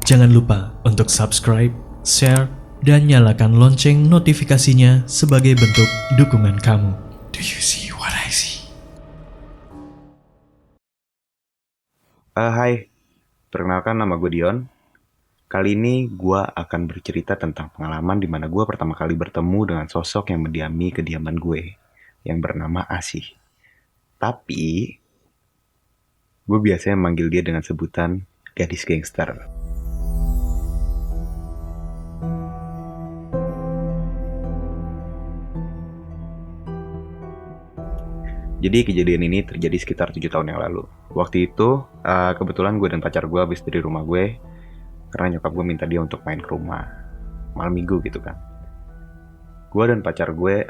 Jangan lupa untuk subscribe, share, dan nyalakan lonceng notifikasinya sebagai bentuk dukungan kamu. Do you see what I see? Hai, perkenalkan nama gue Dion. Kali ini gue akan bercerita tentang pengalaman di mana gue pertama kali bertemu dengan sosok yang mendiami kediaman gue, yang bernama Asih. Tapi, gue biasanya manggil dia dengan sebutan gadis gangster. Jadi kejadian ini terjadi sekitar 7 tahun yang lalu. Waktu itu, kebetulan gue dan pacar gue habis dari rumah gue, karena nyokap gue minta dia untuk main ke rumah malam minggu gitu kan. Gue dan pacar gue,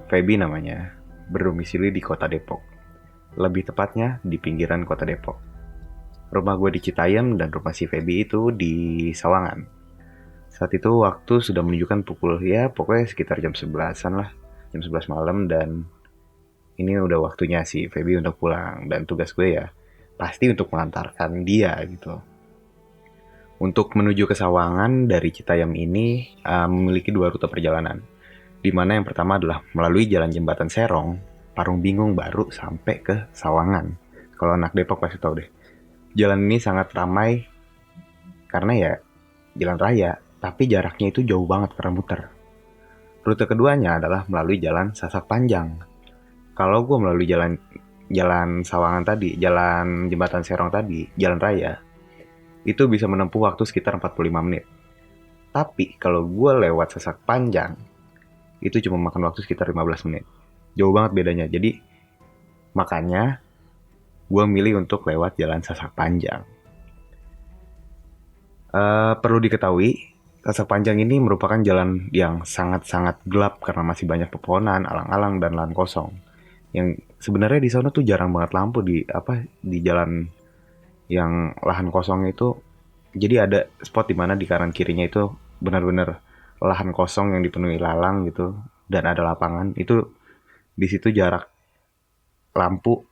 Feby namanya, berdomisili di kota Depok. Lebih tepatnya di pinggiran kota Depok. Rumah gue di Citayam dan rumah si Feby itu di Sawangan. Saat itu waktu sudah menunjukkan pukul, ya pokoknya sekitar jam 11-an lah. Jam 11 malam dan ini udah waktunya si Feby untuk pulang. Dan tugas gue ya pasti untuk mengantarkan dia gitu. Untuk menuju ke Sawangan dari Citayam ini memiliki 2 rute perjalanan. Di mana yang pertama adalah melalui jalan jembatan Serong, Parung Bingung baru sampai ke Sawangan. Kalau anak Depok pasti tahu deh. Jalan ini sangat ramai karena ya jalan raya, tapi jaraknya itu jauh banget karena muter. Rute keduanya adalah melalui jalan Sasak Panjang. Kalau gue melalui jalan Sawangan tadi, jalan jembatan Serong tadi, jalan raya, itu bisa menempuh waktu sekitar 45 menit. Tapi kalau gue lewat Sasak Panjang, itu cuma makan waktu sekitar 15 menit. Jauh banget bedanya. Jadi makanya gue milih untuk lewat jalan Sasak Panjang. Perlu diketahui, Sasak Panjang ini merupakan jalan yang sangat-sangat gelap karena masih banyak pepohonan, alang-alang, dan lahan kosong. Yang sebenarnya di sana tuh jarang banget lampu di jalan yang lahan kosong itu. Jadi ada spot di mana di kanan kirinya itu benar-benar lahan kosong yang dipenuhi lalang gitu, dan ada lapangan. Itu di situ jarak lampu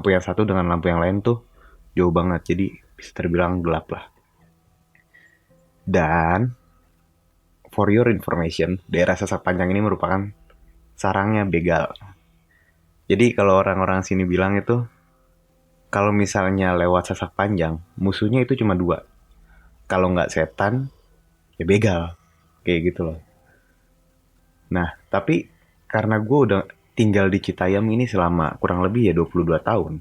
yang satu dengan lampu yang lain tuh jauh banget, jadi bisa terbilang gelap lah. Dan for your information, daerah Sasak Panjang ini merupakan sarangnya begal. Jadi kalau orang-orang sini bilang itu, kalau misalnya lewat Sasak Panjang, musuhnya itu cuma 2. Kalau nggak setan, ya begal. Kayak gitu loh. Nah, tapi karena gue udah tinggal di Citayam ini selama kurang lebih ya 22 tahun.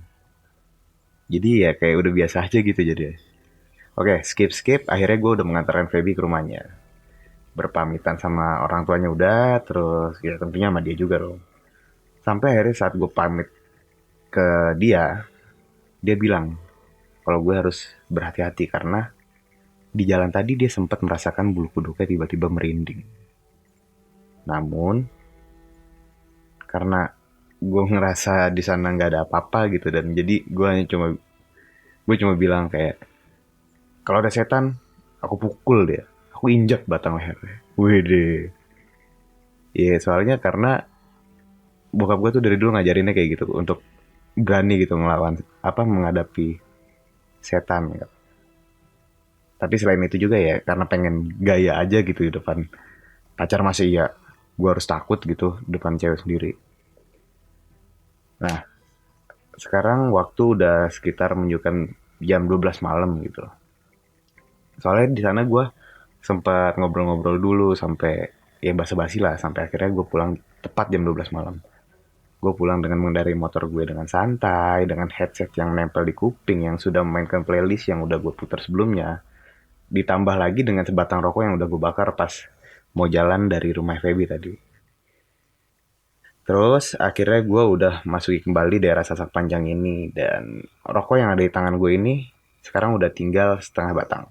Jadi ya kayak udah biasa aja gitu jadi. Oke, skip. Akhirnya gue udah mengantarkan Feby ke rumahnya. Berpamitan sama orang tuanya udah, terus ya tentunya sama dia juga dong. Sampai akhirnya saat gue pamit ke dia bilang kalau gue harus berhati-hati karena di jalan tadi dia sempat merasakan bulu kuduknya tiba-tiba merinding. Namun karena gue ngerasa di sana nggak ada apa-apa gitu, dan jadi gue cuma bilang kayak, kalau ada setan aku pukul dia, aku injak batang lehernya. Wede. Iya, soalnya karena bokap gue tuh dari dulu ngajarinnya kayak gitu, untuk berani gitu menghadapi setan gitu. Tapi selain itu juga ya karena pengen gaya aja gitu di depan pacar, masih ya gue harus takut gitu depan cewek sendiri. Nah, sekarang waktu udah sekitar menunjukkan jam 12 malam gitu. Soalnya di sana gue sempat ngobrol-ngobrol dulu sampai ya basa-basi lah, sampai akhirnya gue pulang tepat jam 12 malam. Gue pulang dengan mengendarai motor gue dengan santai, dengan headset yang nempel di kuping yang sudah memainkan playlist yang udah gue putar sebelumnya. Ditambah lagi dengan sebatang rokok yang udah gue bakar pas mau jalan dari rumah Feby tadi. Terus akhirnya gue udah masuki kembali daerah Sasak Panjang ini, dan rokok yang ada di tangan gue ini sekarang udah tinggal setengah batang.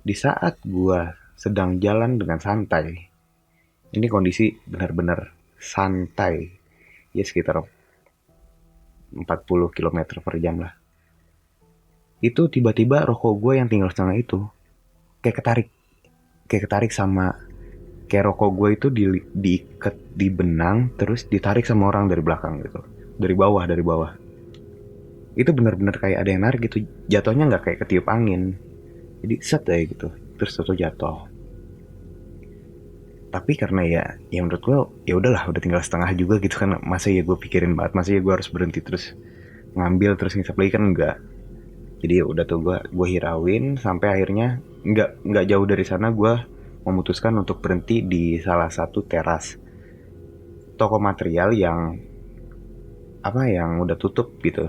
Di saat gue sedang jalan dengan santai, ini kondisi benar-benar santai, ya sekitar 40 km per jam lah. Itu tiba-tiba rokok gue yang tinggal setengah itu kayak ketarik sama, kayak rokok gue itu diikat di benang terus ditarik sama orang dari belakang gitu, dari bawah. Itu benar-benar kayak ada yang narik gitu, jatuhnya nggak kayak ketiup angin, Jadi set aja gitu, terus tuh jatuh. Tapi karena ya menurut gue ya udahlah, udah tinggal setengah juga gitu kan, masa ya gue pikirin banget, masa ya gue harus berhenti terus ngambil terus ngisap lagi kan, enggak. Jadi ya udah tuh gue hirauin sampai akhirnya nggak jauh dari sana gue memutuskan untuk berhenti di salah satu teras toko material yang yang udah tutup gitu.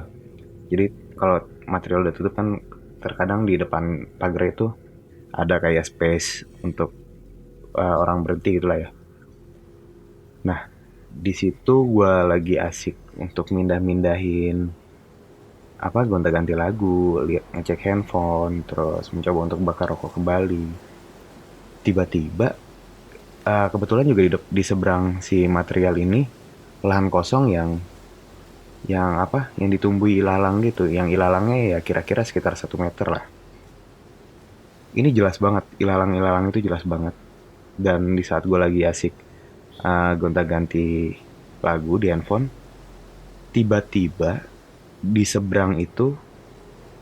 Jadi kalau material udah tutup kan terkadang di depan pagar itu ada kayak space untuk orang berhenti gitu lah ya. Nah, di situ gue lagi asik untuk mindah-mindahin gonta-ganti lagu, lihat ngecek handphone, terus mencoba untuk bakar rokok kembali. Tiba-tiba kebetulan juga di seberang si material ini lahan kosong yang ditumbuhi ilalang gitu, yang ilalangnya ya kira-kira sekitar 1 meter lah. Ini jelas banget, ilalang-ilalang itu jelas banget. Dan di saat gue lagi asik gonta-ganti lagu di handphone, tiba-tiba di seberang itu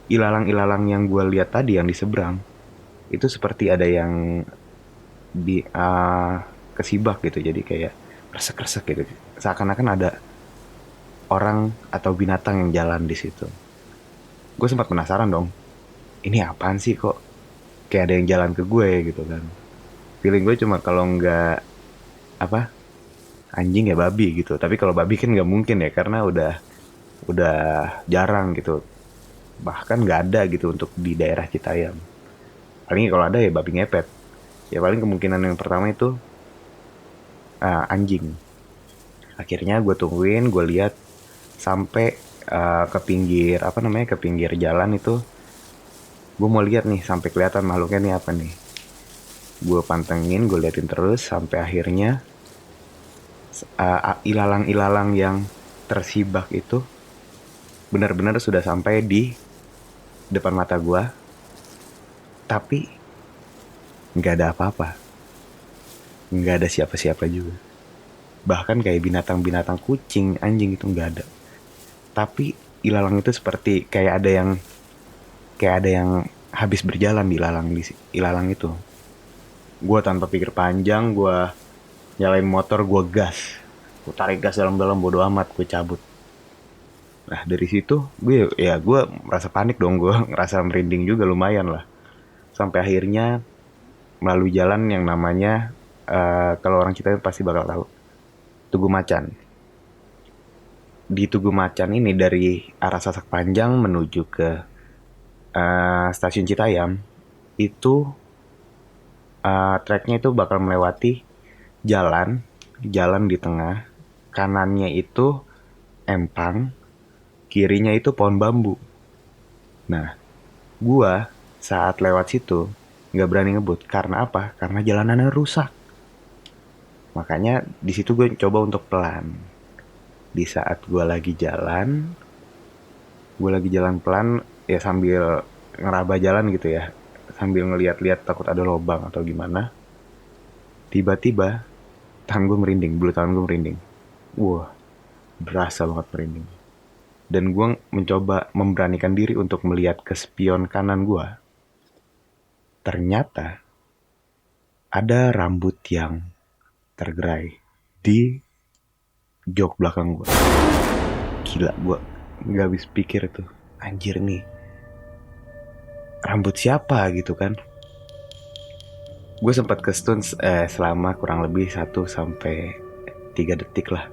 ilalang-ilalang yang gue lihat tadi yang di seberang itu seperti ada yang di kesibak gitu, jadi kayak resek-resek gitu, seakan-akan ada orang atau binatang yang jalan di situ. Gue sempat penasaran dong, ini apaan sih kok kayak ada yang jalan ke gue gitu kan. Feeling gue cuma kalau nggak anjing ya babi gitu, tapi kalau babi kan nggak mungkin ya karena udah jarang gitu, bahkan nggak ada gitu untuk di daerah Citayam. Paling kalau ada ya babi ngepet. Ya paling kemungkinan yang pertama itu anjing. Akhirnya gue tungguin, gue lihat sampai ke pinggir ke pinggir jalan itu. Gue mau lihat nih sampai kelihatan makhluknya nih apa nih. Gue pantengin, gue liatin terus sampai akhirnya ilalang-ilalang yang tersibak itu benar-benar sudah sampai di depan mata gue, tapi nggak ada apa-apa, nggak ada siapa-siapa juga. Bahkan kayak binatang-binatang kucing, anjing itu nggak ada. Tapi ilalang itu seperti kayak ada yang habis berjalan di ilalang itu. Gue tanpa pikir panjang, gue nyalain motor, gue gas, gue tarik gas dalam-dalam, bodo amat, gue cabut. Nah dari situ gue merasa panik dong, gue ngerasa merinding juga lumayan lah. Sampai akhirnya melalui jalan yang namanya kalau orang Citayam pasti bakal tahu, Tugu Macan. Di Tugu Macan ini dari arah Sasak Panjang menuju ke stasiun Citayam itu treknya itu bakal melewati jalan di tengah, kanannya itu empang, kirinya itu pohon bambu. Nah, gua saat lewat situ nggak berani ngebut karena apa? Karena jalanannya rusak. Makanya di situ gue coba untuk pelan. Di saat gue lagi jalan pelan ya sambil ngeraba jalan gitu ya, sambil ngeliat-liat takut ada lubang atau gimana. Tiba-tiba bulu tangan gue merinding. Wah, berasa banget merinding. Dan gue mencoba memberanikan diri untuk melihat ke spion kanan gue. Ternyata ada rambut yang tergerai di jok belakang gue. Gila, gue gak habis pikir tuh, anjir nih rambut siapa gitu kan. Gue sempat kestun selama kurang lebih 1-3 detik lah,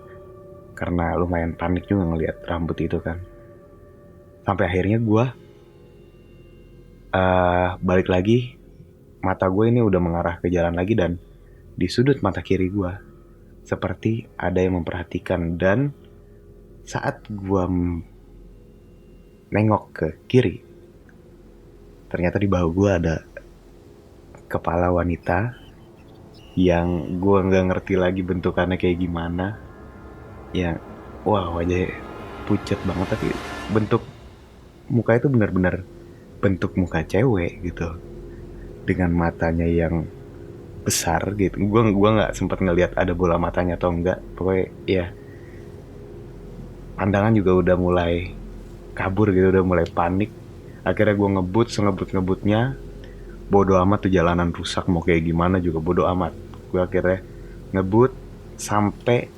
karena lumayan panik juga ngelihat rambut itu kan. Sampai akhirnya gue balik lagi, mata gue ini udah mengarah ke jalan lagi, dan di sudut mata kiri gue seperti ada yang memperhatikan. Dan saat gue nengok ke kiri, ternyata di bahu gue ada kepala wanita yang gue nggak ngerti lagi bentukannya kayak gimana. Ya, wah, wajahnya pucat banget, tapi bentuk muka itu benar-benar bentuk muka cewek gitu, dengan matanya yang besar gitu. Gue nggak sempat ngelihat ada bola matanya atau enggak. Pokoknya ya pandangan juga udah mulai kabur gitu, udah mulai panik. Akhirnya gue ngebutnya, bodo amat tuh jalanan rusak mau kayak gimana juga bodo amat. Gue akhirnya ngebut sampai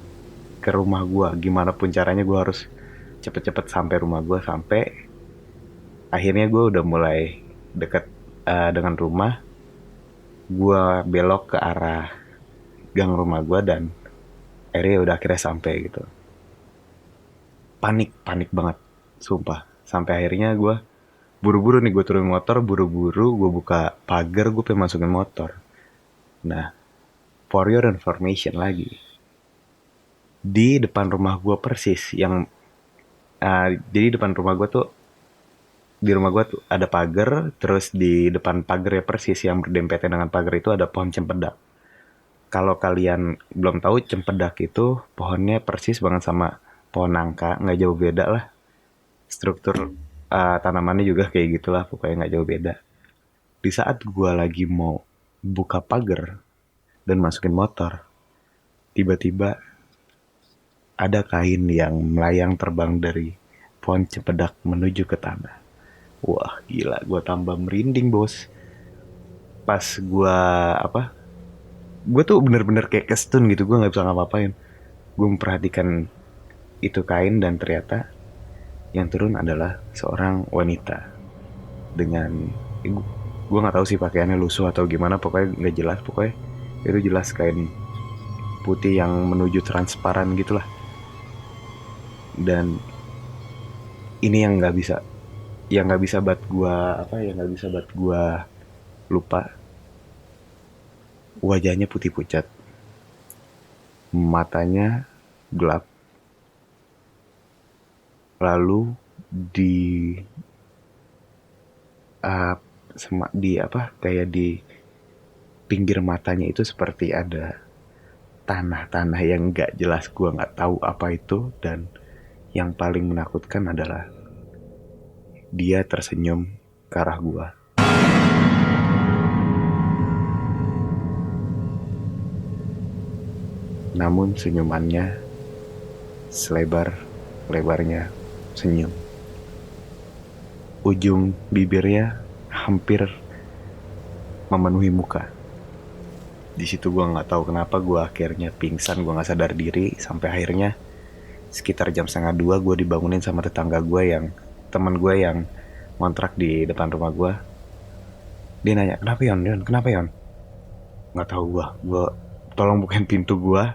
ke rumah gue. Gimana pun caranya gue harus cepet-cepet sampai rumah gue. Sampai akhirnya gue udah mulai deket dengan rumah. Gue belok ke arah gang rumah gue dan akhirnya sampai gitu. Panik banget, sumpah. Sampai akhirnya gue buru-buru nih, gue turun motor, buru-buru gue buka pagar, gue pengen masukin motor. Nah, for your information lagi, di depan rumah gue persis yang jadi depan rumah gue tuh, di rumah gue tuh ada pagar, terus di depan pagar ya persis yang berdempetan dengan pagar itu ada pohon cempedak. Kalau kalian belum tahu, cempedak itu pohonnya persis banget sama pohon nangka, nggak jauh beda lah. Struktur tanamannya juga kayak gitulah, pokoknya nggak jauh beda. Di saat gue lagi mau buka pagar dan masukin motor, tiba-tiba ada kain yang melayang terbang dari pohon cempedak menuju ke tanah. Wah gila, gue tambah merinding bos. Pas gue tuh bener-bener kayak kestun gitu, gue nggak bisa ngapa-ngapain. Gue memperhatikan itu kain dan ternyata yang turun adalah seorang wanita dengan gue nggak tahu sih pakaiannya lusuh atau gimana, pokoknya nggak jelas. Pokoknya itu jelas kain putih yang menuju transparan gitulah. Dan ini yang nggak bisa buat gue lupa. Wajahnya putih pucat, matanya gelap, lalu di kayak di pinggir matanya itu seperti ada tanah-tanah yang nggak jelas, gue nggak tahu apa itu. Dan yang paling menakutkan adalah dia tersenyum ke arah gue. Namun senyumannya selebar-lebarnya senyum. Ujung bibirnya hampir memenuhi muka. Di situ gue nggak tahu kenapa gue akhirnya pingsan, gue nggak sadar diri. Sampai akhirnya sekitar jam 1:30 gue dibangunin sama teman gue yang ngontrak di depan rumah gue. Dia nanya, kenapa Yon? Nggak tahu gue tolong bukain pintu gue,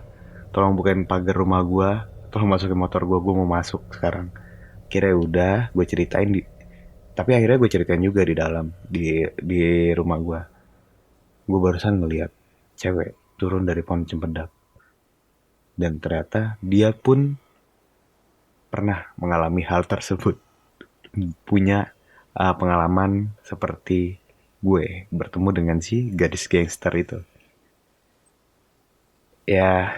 tolong bukain pagar rumah gue, tolong masukin motor gue mau masuk sekarang. Kira udah gue ceritain tapi akhirnya gue ceritain juga di dalam di rumah gue. Gue barusan ngeliat cewek turun dari pohon cempedak, dan ternyata dia pun pernah mengalami hal tersebut, punya pengalaman seperti gue bertemu dengan si gadis gangster itu. Ya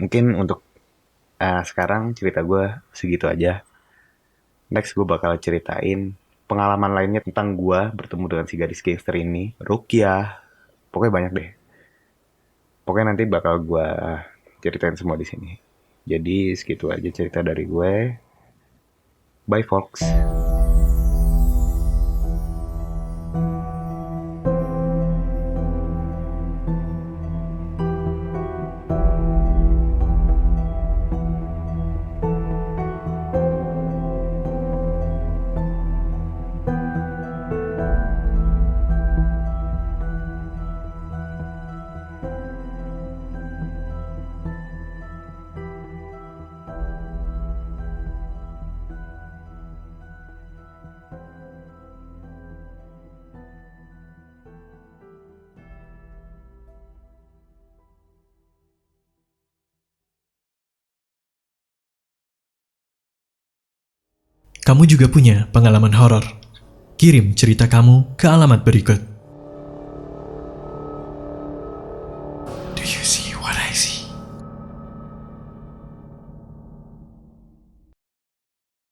mungkin untuk sekarang cerita gue segitu aja. Next gue bakal ceritain pengalaman lainnya tentang gue bertemu dengan si gadis gangster ini, Rukia. Pokoknya banyak deh. Pokoknya nanti bakal gue ceritain semua di sini. Jadi segitu aja cerita dari gue. Bye folks. Kamu juga punya pengalaman horor? Kirim cerita kamu ke alamat berikut.